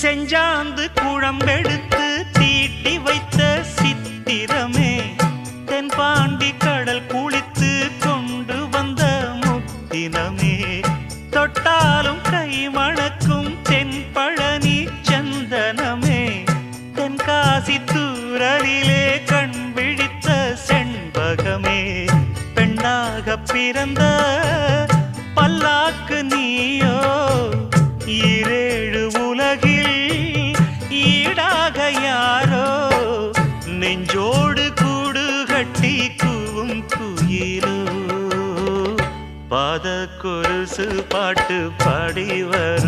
செஞ்சாந்து குழம்பெடுத்து தீட்டி வைத்த சித்திரமே தென்பாண்டி கடல் குளித்து கொண்டு வந்த முத்தினமே தொட்டாலும் கை மணக்கும் தென்பழனி சந்தனமே தென்காசி தூரலிலே கண் விழித்த செண்பகமே பெண்ணாக பிறந்த பல்லாக்கு நீயோ ஈரேழு உலகில் ஈடாக யாரோ நெஞ்சோடு கூடு கட்டி கூவும் குயிலோ பாத கொலுசு பாட்டு பாடி வர